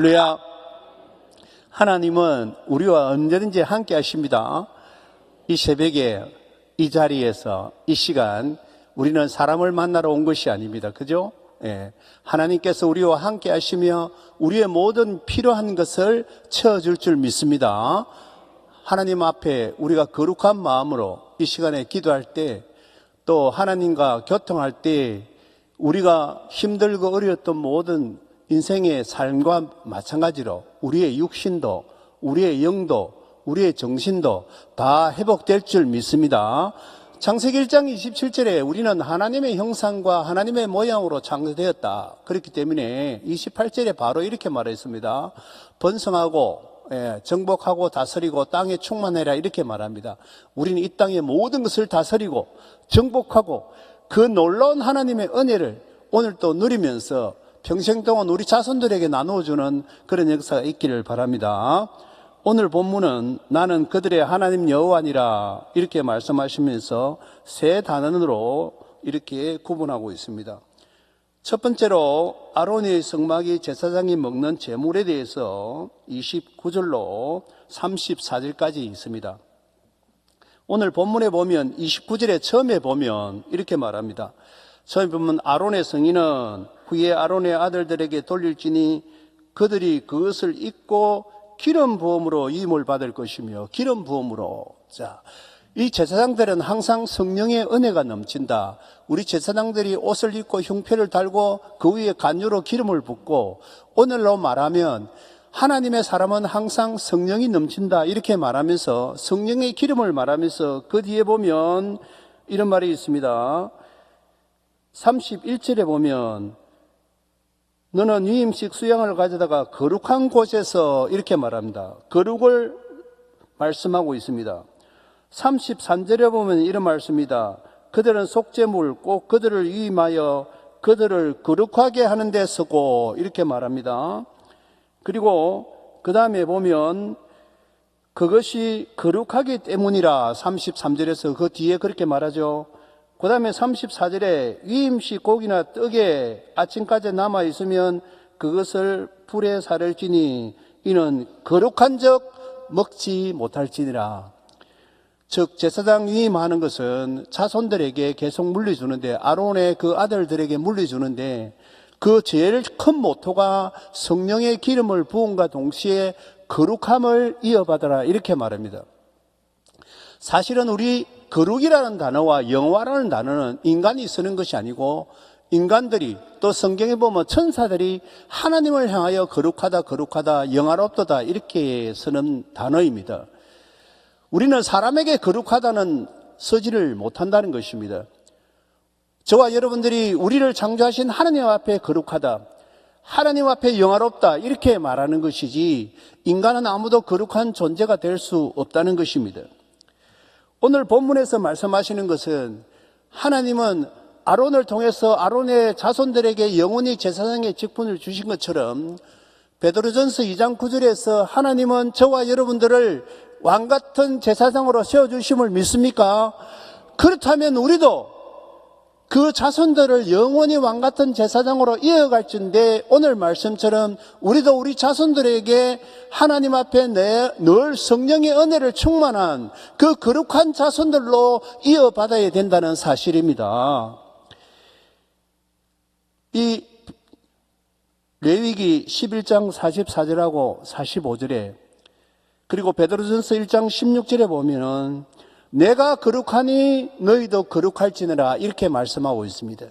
할렐루야. 하나님은 우리와 언제든지 함께 하십니다. 이 새벽에 이 자리에서 이 시간 우리는 사람을 만나러 온 것이 아닙니다. 그죠? 예. 하나님께서 우리와 함께 하시며 우리의 모든 필요한 것을 채워줄 줄 믿습니다. 하나님 앞에 우리가 거룩한 마음으로 이 시간에 기도할 때, 또 하나님과 교통할 때 우리가 힘들고 어려웠던 모든 인생의 삶과 마찬가지로 우리의 육신도, 우리의 영도, 우리의 정신도 다 회복될 줄 믿습니다. 창세기 1장 27절에 우리는 하나님의 형상과 하나님의 모양으로 창조되었다. 그렇기 때문에 28절에 바로 이렇게 말했습니다. 번성하고 정복하고 다스리고 땅에 충만해라, 이렇게 말합니다. 우리는 이 땅의 모든 것을 다스리고 정복하고 그 놀라운 하나님의 은혜를 오늘 또 누리면서 평생 동안 우리 자손들에게 나누어주는 그런 역사가 있기를 바랍니다. 오늘 본문은 나는 그들의 하나님 여호와니라 이렇게 말씀하시면서 세 단원으로 이렇게 구분하고 있습니다. 첫 번째로 아론의 성막이 제사장이 먹는 제물에 대해서 29절로 34절까지 있습니다. 오늘 본문에 보면 29절에 처음에 보면 이렇게 말합니다. 처음에 보면 아론의 성인은 후에 아론의 아들들에게 돌릴지니 그들이 그것을 입고 기름 부음으로 이임을 받을 것이며, 기름 부음으로. 자, 이 제사장들은 항상 성령의 은혜가 넘친다. 우리 제사장들이 옷을 입고 흉패를 달고 그 위에 간유로 기름을 붓고, 오늘로 말하면 하나님의 사람은 항상 성령이 넘친다 이렇게 말하면서 성령의 기름을 말하면서 그 뒤에 보면 이런 말이 있습니다. 31절에 보면 너는 유임식 수양을 가져다가 거룩한 곳에서, 이렇게 말합니다. 거룩을 말씀하고 있습니다. 33절에 보면 이런 말씀입니다. 그들은 속죄물 꼭 그들을 유임하여 그들을 거룩하게 하는 데 쓰고, 이렇게 말합니다. 그리고 그 다음에 보면 그것이 거룩하기 때문이라 33절에서 그 뒤에 그렇게 말하죠. 그 다음에 34절에 위임식 고기나 떡에 아침까지 남아있으면 그것을 불에 사를지니 이는 거룩한 적 먹지 못할지니라. 즉 제사장 위임하는 것은 자손들에게 계속 물려주는데, 아론의 그 아들들에게 물려주는데, 그 제일 큰 모토가 성령의 기름을 부음과 동시에 거룩함을 이어받아라 이렇게 말합니다. 사실은 우리 거룩이라는 단어와 영화라는 단어는 인간이 쓰는 것이 아니고, 인간들이 또 성경에 보면 천사들이 하나님을 향하여 거룩하다, 거룩하다, 영화롭다 이렇게 쓰는 단어입니다. 우리는 사람에게 거룩하다는 쓰지를 못한다는 것입니다. 저와 여러분들이 우리를 창조하신 하나님 앞에 거룩하다, 하나님 앞에 영화롭다 이렇게 말하는 것이지, 인간은 아무도 거룩한 존재가 될 수 없다는 것입니다. 오늘 본문에서 말씀하시는 것은 하나님은 아론을 통해서 아론의 자손들에게 영원히 제사장의 직분을 주신 것처럼 베드로전서 2장 9절에서 하나님은 저와 여러분들을 왕같은 제사장으로 세워주심을 믿습니까? 그렇다면 우리도 그 자손들을 영원히 왕같은 제사장으로 이어갈진데, 오늘 말씀처럼 우리도 우리 자손들에게 하나님 앞에 늘 성령의 은혜를 충만한 그 거룩한 자손들로 이어받아야 된다는 사실입니다. 이 레위기 11장 44절하고 45절에, 그리고 베드로전서 1장 16절에 보면은 내가 거룩하니 너희도 거룩할지니라 이렇게 말씀하고 있습니다.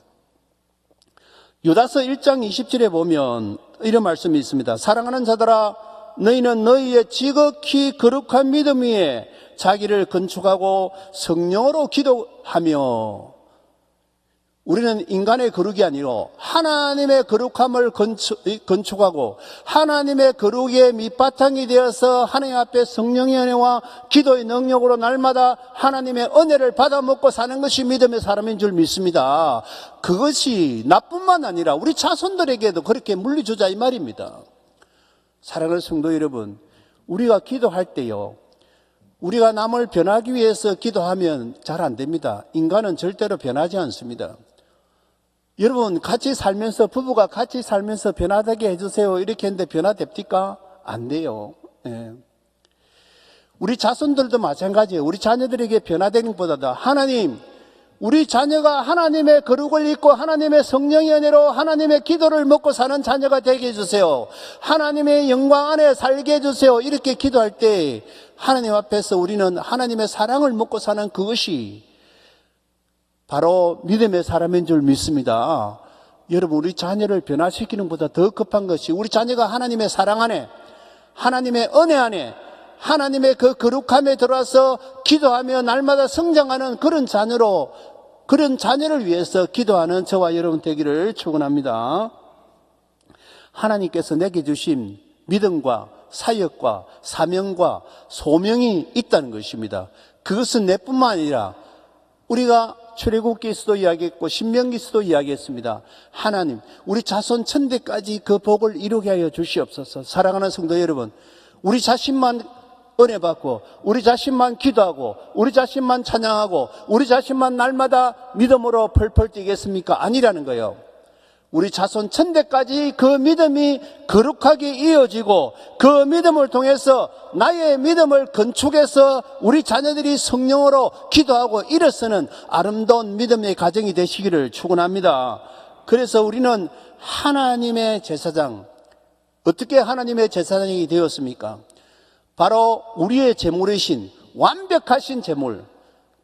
유다서 1장 20절에 보면 이런 말씀이 있습니다. 사랑하는 자들아, 너희는 너희의 지극히 거룩한 믿음 위에 자기를 건축하고 성령으로 기도하며, 우리는 인간의 거룩이 아니고 하나님의 거룩함을 건축하고 하나님의 거룩의 밑바탕이 되어서 하나님 앞에 성령의 은혜와 기도의 능력으로 날마다 하나님의 은혜를 받아 먹고 사는 것이 믿음의 사람인 줄 믿습니다. 그것이 나뿐만 아니라 우리 자손들에게도 그렇게 물려주자 이 말입니다. 사랑하는 성도 여러분, 우리가 기도할 때요, 우리가 남을 변하기 위해서 기도하면 잘 안 됩니다. 인간은 절대로 변하지 않습니다. 여러분, 같이 살면서, 부부가 같이 살면서 변화되게 해주세요. 이렇게 했는데 변화됩니까? 안 돼요. 예. 우리 자손들도 마찬가지예요. 우리 자녀들에게 변화되는 것보다 하나님, 우리 자녀가 하나님의 거룩을 입고 하나님의 성령의 은혜로 하나님의 기도를 먹고 사는 자녀가 되게 해주세요. 하나님의 영광 안에 살게 해주세요. 이렇게 기도할 때 하나님 앞에서 우리는 하나님의 사랑을 먹고 사는 그것이 바로 믿음의 사람인 줄 믿습니다. 여러분, 우리 자녀를 변화시키는 것보다 더 급한 것이 우리 자녀가 하나님의 사랑 안에, 하나님의 은혜 안에, 하나님의 그 거룩함에 들어와서 기도하며 날마다 성장하는 그런 자녀로, 그런 자녀를 위해서 기도하는 저와 여러분 되기를 축원합니다. 하나님께서 내게 주신 믿음과 사역과 사명과 소명이 있다는 것입니다. 그것은 내뿐만 아니라 우리가 출애굽기에서도 이야기했고 신명기에서도 이야기했습니다. 하나님, 우리 자손 천대까지 그 복을 이루게 하여 주시옵소서. 사랑하는 성도 여러분, 우리 자신만 은혜 받고 우리 자신만 기도하고 우리 자신만 찬양하고 우리 자신만 날마다 믿음으로 펄펄 뛰겠습니까? 아니라는 거예요. 우리 자손 천대까지 그 믿음이 거룩하게 이어지고 그 믿음을 통해서 나의 믿음을 건축해서 우리 자녀들이 성령으로 기도하고 일어서는 아름다운 믿음의 가정이 되시기를 축원합니다. 그래서 우리는 하나님의 제사장, 어떻게 하나님의 제사장이 되었습니까? 바로 우리의 제물이신 완벽하신 제물,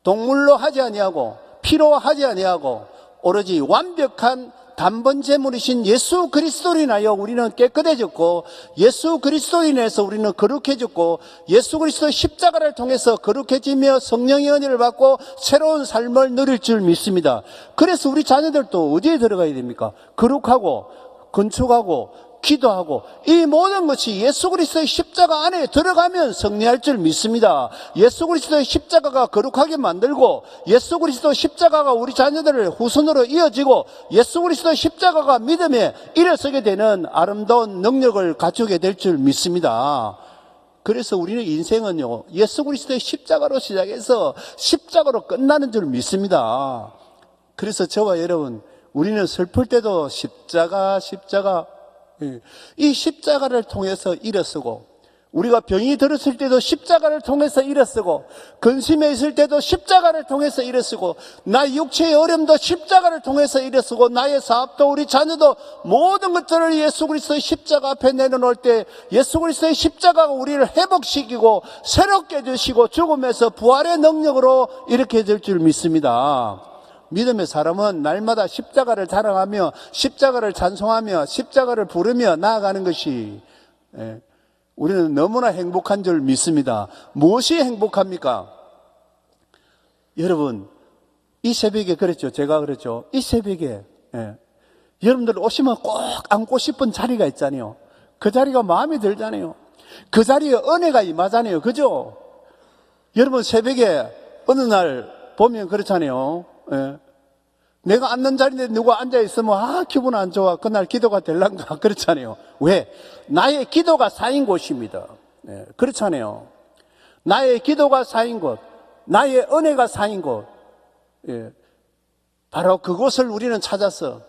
동물로 하지 아니하고 피로 하지 아니하고 오로지 완벽한 단번 제물이신 예수 그리스도로 인하여 우리는 깨끗해졌고 예수 그리스도로 인해서 우리는 거룩해졌고 예수 그리스도의 십자가를 통해서 거룩해지며 성령의 은혜를 받고 새로운 삶을 누릴 줄 믿습니다. 그래서 우리 자녀들도 어디에 들어가야 됩니까? 거룩하고 건축하고 기도하고 이 모든 것이 예수 그리스도의 십자가 안에 들어가면 승리할 줄 믿습니다. 예수 그리스도의 십자가가 거룩하게 만들고 예수 그리스도의 십자가가 우리 자녀들을 후손으로 이어지고 예수 그리스도의 십자가가 믿음에 일어서게 되는 아름다운 능력을 갖추게 될 줄 믿습니다. 그래서 우리는 인생은요, 예수 그리스도의 십자가로 시작해서 십자가로 끝나는 줄 믿습니다. 그래서 저와 여러분, 우리는 슬플 때도 십자가 이 십자가를 통해서 일어서고 우리가 병이 들었을 때도 십자가를 통해서 일어서고 근심에 있을 때도 십자가를 통해서 일어서고 나 육체의 어려움도 십자가를 통해서 일어서고 나의 사업도 우리 자녀도 모든 것들을 예수 그리스도의 십자가 앞에 내려놓을 때 예수 그리스도의 십자가가 우리를 회복시키고 새롭게 해주시고 죽음에서 부활의 능력으로 이렇게 해줄 줄 믿습니다. 믿음의 사람은 날마다 십자가를 자랑하며 십자가를 찬송하며 십자가를 부르며 나아가는 것이 우리는 너무나 행복한 줄 믿습니다. 무엇이 행복합니까? 여러분, 이 새벽에 그랬죠. 제가 그랬죠. 이 새벽에 여러분들 오시면 꼭 앉고 싶은 자리가 있잖아요. 그 자리가 마음에 들잖아요. 그 자리에 은혜가 임하잖아요. 그죠? 여러분 새벽에 어느 날 보면 그렇잖아요. 내가 앉는 자리에 누가 앉아있으면 기분 안 좋아. 그날 기도가 될란가 그렇잖아요. 왜? 나의 기도가 쌓인 곳입니다. 그렇잖아요. 나의 기도가 쌓인 곳, 나의 은혜가 쌓인 곳, 바로 그곳을 우리는 찾아서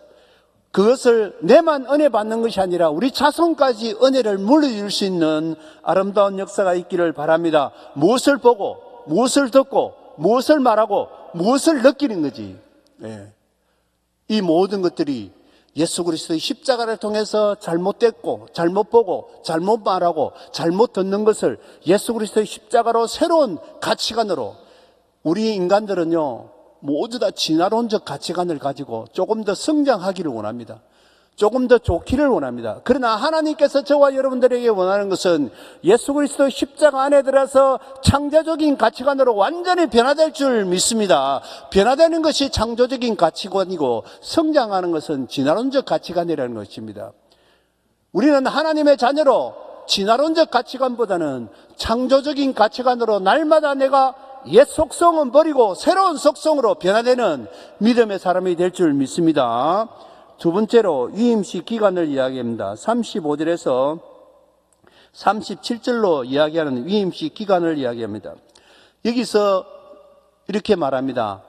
그것을 내만 은혜 받는 것이 아니라 우리 자손까지 은혜를 물려줄 수 있는 아름다운 역사가 있기를 바랍니다. 무엇을 보고 무엇을 듣고 무엇을 말하고 무엇을 느끼는 거지. 이 모든 것들이 예수 그리스도의 십자가를 통해서 잘못됐고 잘못 보고 잘못 말하고 잘못 듣는 것을 예수 그리스도의 십자가로 새로운 가치관으로 우리 인간들은요 모두 다 진화론적 가치관을 가지고 조금 더 성장하기를 원합니다. 조금 더 좋기를 원합니다. 그러나 하나님께서 저와 여러분들에게 원하는 것은 예수 그리스도의 십자가 안에 들어서 창조적인 가치관으로 완전히 변화될 줄 믿습니다. 변화되는 것이 창조적인 가치관이고 성장하는 것은 진화론적 가치관이라는 것입니다. 우리는 하나님의 자녀로 진화론적 가치관보다는 창조적인 가치관으로 날마다 내가 옛 속성은 버리고 새로운 속성으로 변화되는 믿음의 사람이 될 줄 믿습니다. 두 번째로 유임시 기간을 이야기합니다. 35절에서 37절로 이야기하는 유임시 기간을 이야기합니다. 여기서 이렇게 말합니다.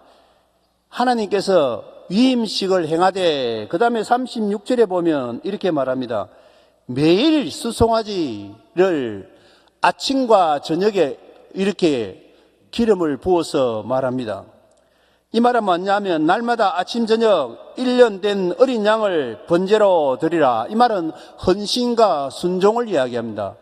하나님께서 위임식을 행하되, 그 다음에 36절에 보면 이렇게 말합니다. 매일 수송아지를 아침과 저녁에 이렇게 기름을 부어서 말합니다. 이 말은 뭐냐면 날마다 아침 저녁 1년 된 어린 양을 번제로 드리라. 이 말은 헌신과 순종을 이야기합니다.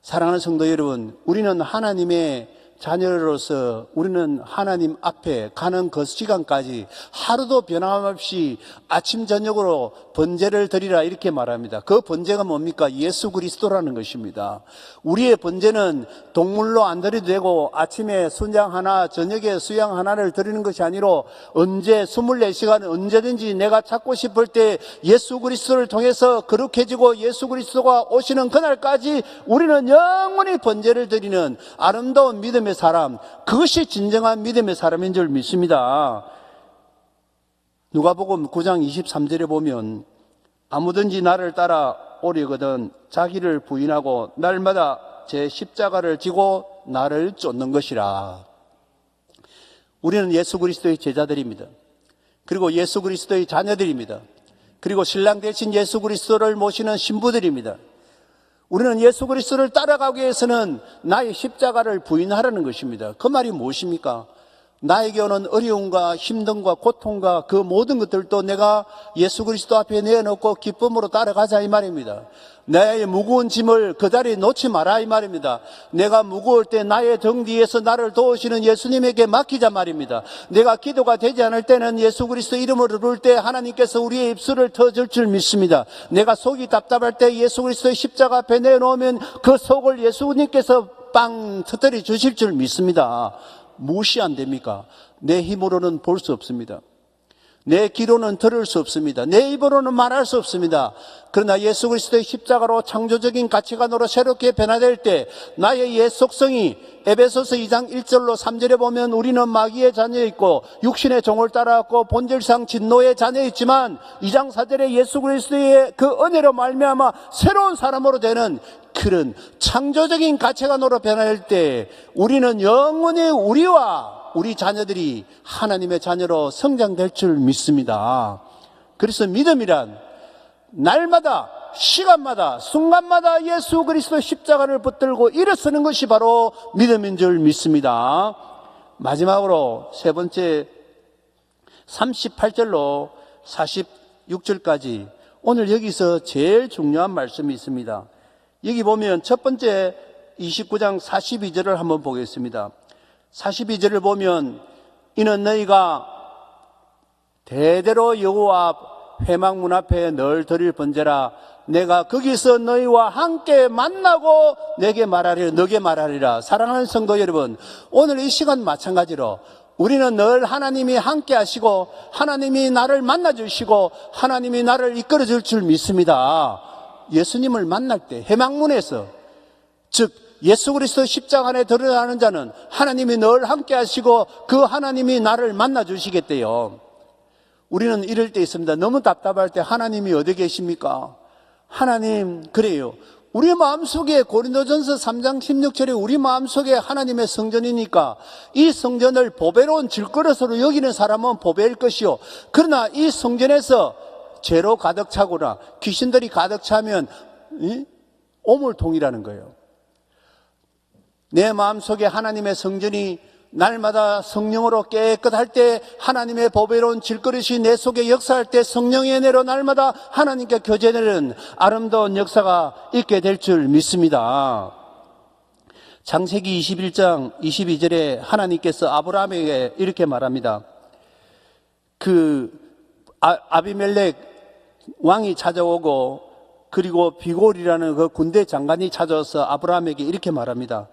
사랑하는 성도 여러분, 우리는 하나님의 자녀로서 우리는 하나님 앞에 가는 그 시간까지 하루도 변함없이 아침 저녁으로 번제를 드리라 이렇게 말합니다. 그 번제가 뭡니까? 예수 그리스도라는 것입니다. 우리의 번제는 동물로 안 드려도 되고 아침에 순양 하나 저녁에 수양 하나를 드리는 것이 아니라 언제 24시간 언제든지 내가 찾고 싶을 때 예수 그리스도를 통해서 거룩해지고 예수 그리스도가 오시는 그날까지 우리는 영원히 번제를 드리는 아름다운 믿음의 사람, 그것이 진정한 믿음의 사람인 줄 믿습니다. 누가복음 9장 23절에 보면 아무든지 나를 따라 오려거든 자기를 부인하고 날마다 제 십자가를 지고 나를 쫓는 것이라. 우리는 예수 그리스도의 제자들입니다. 그리고 예수 그리스도의 자녀들입니다. 그리고 신랑 대신 예수 그리스도를 모시는 신부들입니다. 우리는 예수 그리스도를 따라가기 위해서는 나의 십자가를 부인하라는 것입니다. 그 말이 무엇입니까? 나에게 오는 어려움과 힘듦과 고통과 그 모든 것들도 내가 예수 그리스도 앞에 내어놓고 기쁨으로 따라가자 이 말입니다. 나의 무거운 짐을 그 자리에 놓지 마라 이 말입니다. 내가 무거울 때 나의 등 뒤에서 나를 도우시는 예수님에게 맡기자 말입니다. 내가 기도가 되지 않을 때는 예수 그리스도 이름으로 부를 때 하나님께서 우리의 입술을 터줄 줄 믿습니다. 내가 속이 답답할 때 예수 그리스도의 십자가 앞에 내놓으면 그 속을 예수님께서 빵 터뜨려 주실 줄 믿습니다. 무엇이 안 됩니까? 내 힘으로는 볼 수 없습니다. 내 귀로는 들을 수 없습니다. 내 입으로는 말할 수 없습니다. 그러나 예수 그리스도의 십자가로 창조적인 가치관으로 새롭게 변화될 때 나의 옛 속성이 에베소서 2장 1절로 3절에 보면 우리는 마귀의 자녀였고 육신의 종을 따라왔고 본질상 진노의 자녀였지만 2장 4절에 예수 그리스도의 그 은혜로 말미암아 새로운 사람으로 되는 그런 창조적인 가치관으로 변할 때 우리는 영원히 우리와 우리 자녀들이 하나님의 자녀로 성장될 줄 믿습니다. 그래서 믿음이란 날마다 시간마다 순간마다 예수 그리스도 십자가를 붙들고 일어서는 것이 바로 믿음인 줄 믿습니다. 마지막으로 세 번째 38절로 46절까지 오늘 여기서 제일 중요한 말씀이 있습니다. 여기 보면 첫 번째 29장 42절을 한번 보겠습니다. 42절을 보면 이는 너희가 대대로 여호와 앞 회막문 앞에 늘 드릴 번제라. 내가 거기서 너희와 함께 만나고 내게 말하리라. 사랑하는 성도 여러분, 오늘 이 시간 마찬가지로 우리는 늘 하나님이 함께 하시고 하나님이 나를 만나주시고 하나님이 나를 이끌어줄 줄 믿습니다. 예수님을 만날 때 회막문에서, 즉 예수 그리스도 십자가 안에 들어가는 자는 하나님이 늘 함께 하시고 그 하나님이 나를 만나주시겠대요. 우리는 이럴 때 있습니다. 너무 답답할 때 하나님이 어디 계십니까? 하나님, 그래요. 우리 마음속에 고린도전서 3장 16절에 우리 마음속에 하나님의 성전이니까 이 성전을 보배로운 질그릇으로 여기는 사람은 보배일 것이요. 그러나 이 성전에서 죄로 가득 차거나 귀신들이 가득 차면 오물통이라는 거예요. 내 마음속에 하나님의 성전이 날마다 성령으로 깨끗할 때 하나님의 보배로운 질그릇이 내 속에 역사할 때 성령의 은혜로 날마다 하나님께 교제되는 아름다운 역사가 있게 될 줄 믿습니다. 창세기 21장 22절에 하나님께서 아브라함에게 이렇게 말합니다. 아비멜렉 왕이 찾아오고 그리고 비골이라는 그 군대 장관이 찾아와서 아브라함에게 이렇게 말합니다.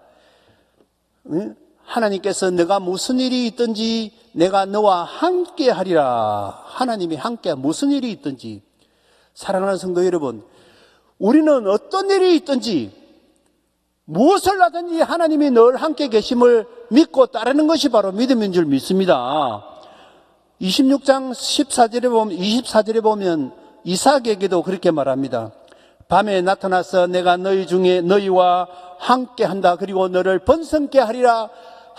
하나님께서 너가 무슨 일이 있든지 내가 너와 함께 하리라. 하나님이 함께 무슨 일이 있든지. 사랑하는 성도 여러분, 우리는 어떤 일이 있든지 무엇을 하든지 하나님이 늘 함께 계심을 믿고 따르는 것이 바로 믿음인 줄 믿습니다. 26장 24절에 보면 이삭에게도 그렇게 말합니다. 밤에 나타나서 내가 너희 중에 너희와 함께 한다. 그리고 너를 번성케 하리라.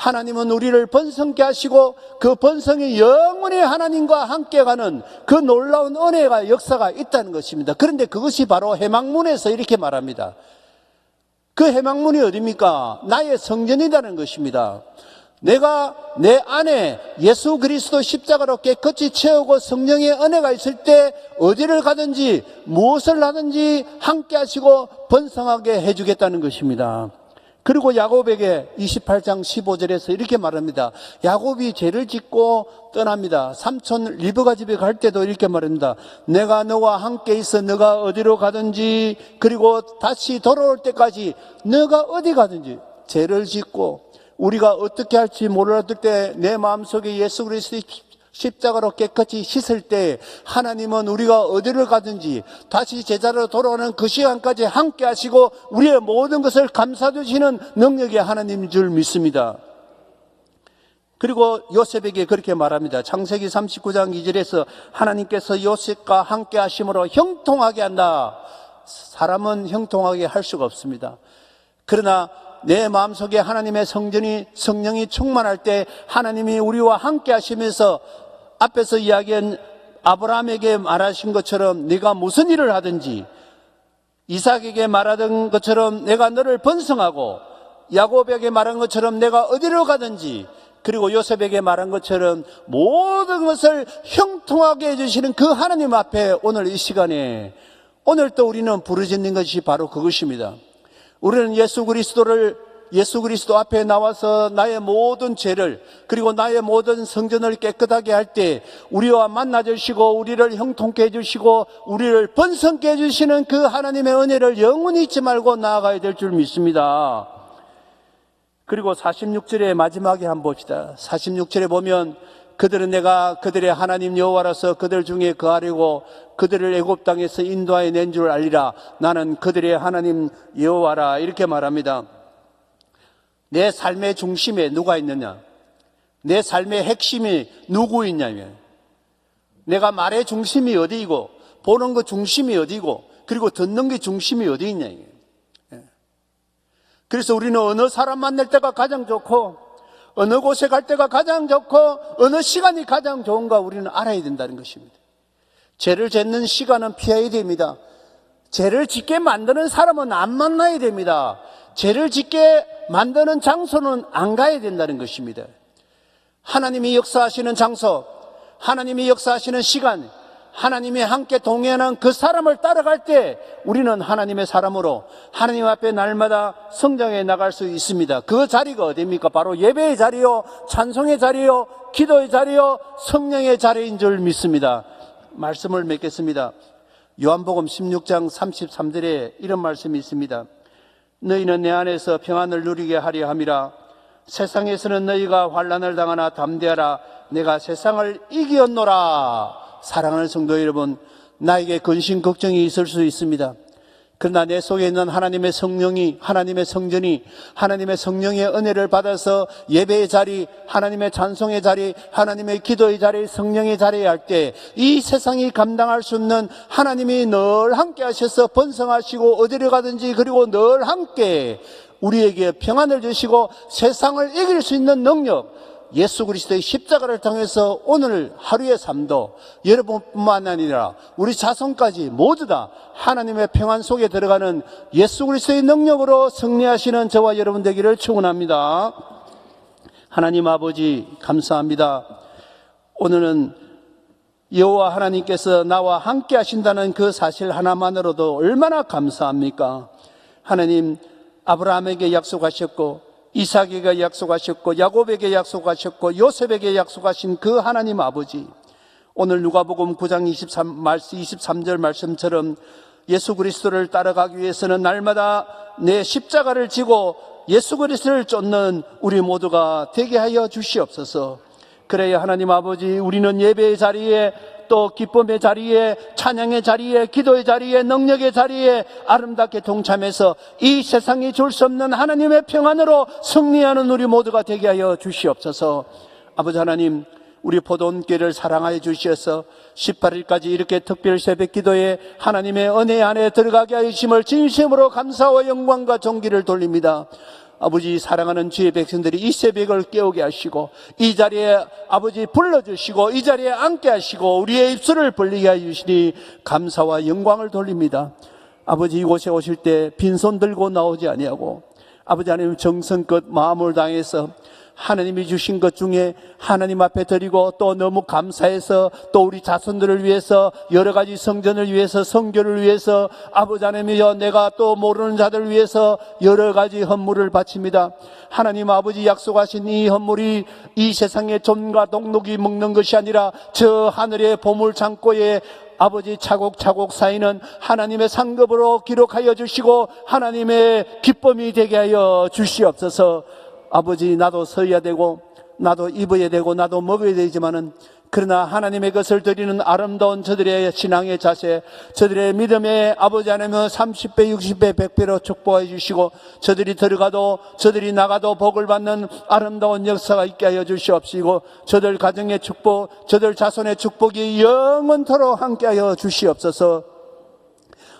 하나님은 우리를 번성케 하시고 그 번성이 영원히 하나님과 함께 가는 그 놀라운 은혜가 역사가 있다는 것입니다. 그런데 그것이 바로 해망문에서 이렇게 말합니다. 그 해망문이 어디입니까? 나의 성전이라는 것입니다. 내가 내 안에 예수 그리스도 십자가로 깨끗이 채우고 성령의 은혜가 있을 때 어디를 가든지 무엇을 하든지 함께 하시고 번성하게 해주겠다는 것입니다. 그리고 야곱에게 28장 15절에서 이렇게 말합니다. 야곱이 죄를 짓고 떠납니다. 삼촌 리브가 집에 갈 때도 이렇게 말합니다. 내가 너와 함께 있어 너가 어디로 가든지 그리고 다시 돌아올 때까지 너가 어디 가든지 죄를 짓고 우리가 어떻게 할지 몰랐을 때 내 마음속에 예수 그리스도의 십자가로 깨끗이 씻을 때 하나님은 우리가 어디를 가든지 다시 제자로 돌아오는 그 시간까지 함께 하시고 우리의 모든 것을 감싸주시는 능력의 하나님인 줄 믿습니다. 그리고 요셉에게 그렇게 말합니다. 창세기 39장 2절에서 하나님께서 요셉과 함께 하심으로 형통하게 한다. 사람은 형통하게 할 수가 없습니다. 그러나 내 마음속에 하나님의 성령이 충만할 때 하나님이 우리와 함께 하시면서 앞에서 이야기한 아브라함에게 말하신 것처럼 네가 무슨 일을 하든지 이삭에게 말하던 것처럼 내가 너를 번성하고 야곱에게 말한 것처럼 내가 어디로 가든지 그리고 요셉에게 말한 것처럼 모든 것을 형통하게 해주시는 그 하나님 앞에 오늘 이 시간에 오늘 또 우리는 부르짖는 것이 바로 그것입니다. 우리는 예수 그리스도 앞에 나와서 나의 모든 죄를 그리고 나의 모든 성전을 깨끗하게 할 때 우리와 만나 주시고 우리를 형통케 해주시고 우리를 번성케 해주시는 그 하나님의 은혜를 영원히 잊지 말고 나아가야 될 줄 믿습니다. 그리고 46절의 마지막에 한번 봅시다. 46절에 보면 그들은 내가 그들의 하나님 여호와라서 그들 중에 거하려고 그들을 애굽 땅에서 인도하여 낸 줄 알리라. 나는 그들의 하나님 여호와라. 이렇게 말합니다. 내 삶의 중심에 누가 있느냐? 내 삶의 핵심이 누구 있냐면 내가 말의 중심이 어디이고 보는 것 중심이 어디고 그리고 듣는 게 중심이 어디 있냐. 그래서 우리는 어느 사람 만날 때가 가장 좋고 어느 곳에 갈 때가 가장 좋고 어느 시간이 가장 좋은가 우리는 알아야 된다는 것입니다. 죄를 짓는 시간은 피해야 됩니다. 죄를 짓게 만드는 사람은 안 만나야 됩니다. 죄를 짓게 만드는 장소는 안 가야 된다는 것입니다. 하나님이 역사하시는 장소, 하나님이 역사하시는 시간, 하나님이 함께 동행하는 그 사람을 따라갈 때 우리는 하나님의 사람으로 하나님 앞에 날마다 성장해 나갈 수 있습니다. 그 자리가 어디입니까? 바로 예배의 자리요, 찬송의 자리요, 기도의 자리요, 성령의 자리인 줄 믿습니다. 말씀을 맺겠습니다. 요한복음 16장 33절에 이런 말씀이 있습니다. 너희는 내 안에서 평안을 누리게 하려 함이라. 세상에서는 너희가 환난을 당하나 담대하라. 내가 세상을 이기었노라. 사랑하는 성도 여러분, 나에게 근심 걱정이 있을 수 있습니다. 그러나 내 속에 있는 하나님의 성령이, 하나님의 성전이, 하나님의 성령의 은혜를 받아서 예배의 자리, 하나님의 찬송의 자리, 하나님의 기도의 자리, 성령의 자리에 할 때 이 세상이 감당할 수 없는 하나님이 늘 함께 하셔서 번성하시고 어디를 가든지 그리고 늘 함께 우리에게 평안을 주시고 세상을 이길 수 있는 능력, 예수 그리스도의 십자가를 통해서 오늘 하루의 삶도 여러분뿐만 아니라 우리 자손까지 모두 다 하나님의 평안 속에 들어가는 예수 그리스도의 능력으로 승리하시는 저와 여러분 되기를 축원합니다. 하나님 아버지 감사합니다. 오늘은 여호와 하나님께서 나와 함께 하신다는 그 사실 하나만으로도 얼마나 감사합니까? 하나님 아브라함에게 약속하셨고 이삭에게 약속하셨고 야곱에게 약속하셨고 요셉에게 약속하신 그 하나님 아버지, 오늘 누가복음 9장 23절 말씀처럼 예수 그리스도를 따라가기 위해서는 날마다 내 십자가를 지고 예수 그리스도를 쫓는 우리 모두가 되게 하여 주시옵소서. 그래야 하나님 아버지, 우리는 예배의 자리에 또 기쁨의 자리에, 찬양의 자리에, 기도의 자리에, 능력의 자리에 아름답게 동참해서 이 세상이 줄 수 없는 하나님의 평안으로 승리하는 우리 모두가 되게 하여 주시옵소서. 아버지 하나님, 우리 포도원교회를 사랑하여 주시어서 18일까지 이렇게 특별 새벽 기도에 하나님의 은혜 안에 들어가게 하심을 진심으로 감사와 영광과 존귀를 돌립니다. 아버지 사랑하는 주의 백성들이 이 새벽을 깨우게 하시고 이 자리에 아버지 불러주시고 이 자리에 앉게 하시고 우리의 입술을 벌리게 해주시니 감사와 영광을 돌립니다. 아버지 이곳에 오실 때 빈손 들고 나오지 아니하고 아버지 하나님 정성껏 마음을 다해서 하나님이 주신 것 중에 하나님 앞에 드리고 또 너무 감사해서 또 우리 자손들을 위해서 여러 가지 성전을 위해서 성교를 위해서 아버지 하나님이여 내가 또 모르는 자들을 위해서 여러 가지 헌물을 바칩니다. 하나님 아버지 약속하신 이 헌물이 이 세상의 좀과 동록이 먹는 것이 아니라 저 하늘의 보물 창고에 아버지 차곡차곡 쌓이는 하나님의 상급으로 기록하여 주시고 하나님의 기쁨이 되게 하여 주시옵소서. 아버지 나도 서야 되고 나도 입어야 되고 나도 먹어야 되지만은 그러나 하나님의 것을 드리는 아름다운 저들의 신앙의 자세, 저들의 믿음의 아버지 하나님은 30배, 60배, 100배로 축복해 주시고 저들이 들어가도 저들이 나가도 복을 받는 아름다운 역사가 있게 하여 주시옵시고 저들 가정의 축복, 저들 자손의 축복이 영원토록 함께 하여 주시옵소서.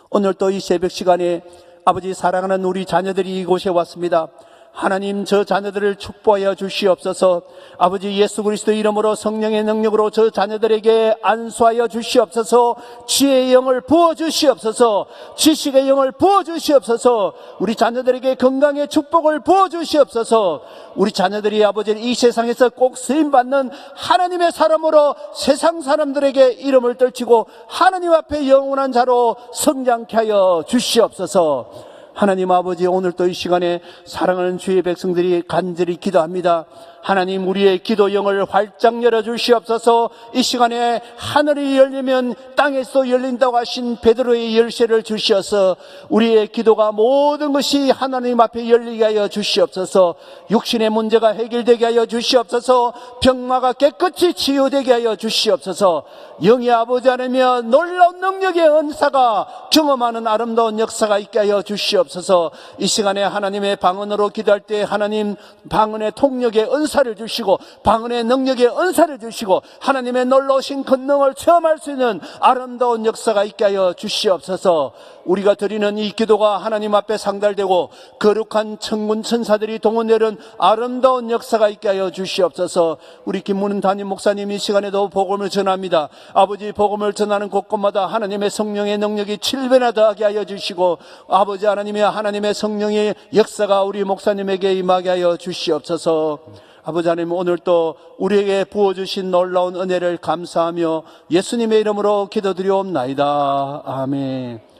오늘 또 이 새벽 시간에 아버지 사랑하는 우리 자녀들이 이곳에 왔습니다. 하나님 저 자녀들을 축복하여 주시옵소서. 아버지 예수 그리스도 이름으로 성령의 능력으로 저 자녀들에게 안수하여 주시옵소서. 지혜의 영을 부어주시옵소서. 지식의 영을 부어주시옵소서. 우리 자녀들에게 건강의 축복을 부어주시옵소서. 우리 자녀들이 아버지 이 세상에서 꼭 쓰임받는 하나님의 사람으로 세상 사람들에게 이름을 떨치고 하나님 앞에 영원한 자로 성장케 하여 주시옵소서. 하나님 아버지 오늘 또 이 시간에 사랑하는 주의 백성들이 간절히 기도합니다. 하나님 우리의 기도 영을 활짝 열어주시옵소서. 이 시간에 하늘이 열리면 땅에서 열린다고 하신 베드로의 열쇠를 주시어서 우리의 기도가 모든 것이 하나님 앞에 열리게 하여 주시옵소서. 육신의 문제가 해결되게 하여 주시옵소서. 병마가 깨끗이 치유되게 하여 주시옵소서. 영의 아버지 하나며 놀라운 능력의 은사가 경험하는 아름다운 역사가 있게 하여 주시옵소서. 이 시간에 하나님의 방언으로 기도할 때 하나님 방언의 통력의 은사를 주시고 방언의 능력의 은사를 주시고 하나님의 놀라우신 권능을 체험할 수 있는 아름다운 역사가 있게 하여 주시옵소서. 우리가 드리는 이 기도가 하나님 앞에 상달되고 거룩한 천군 천사들이 동원되는 아름다운 역사가 있게 하여 주시옵소서. 우리 김문은 담임 목사님 이 시간에도 복음을 전합니다. 아버지 복음을 전하는 곳곳마다 하나님의 성령의 능력이 7배나 더하게 하여 주시고 아버지 하나님의 성령의 역사가 우리 목사님에게 임하게 하여 주시옵소서. 아버지 하나님 오늘 또 우리에게 부어주신 놀라운 은혜를 감사하며 예수님의 이름으로 기도드리옵나이다. 아멘.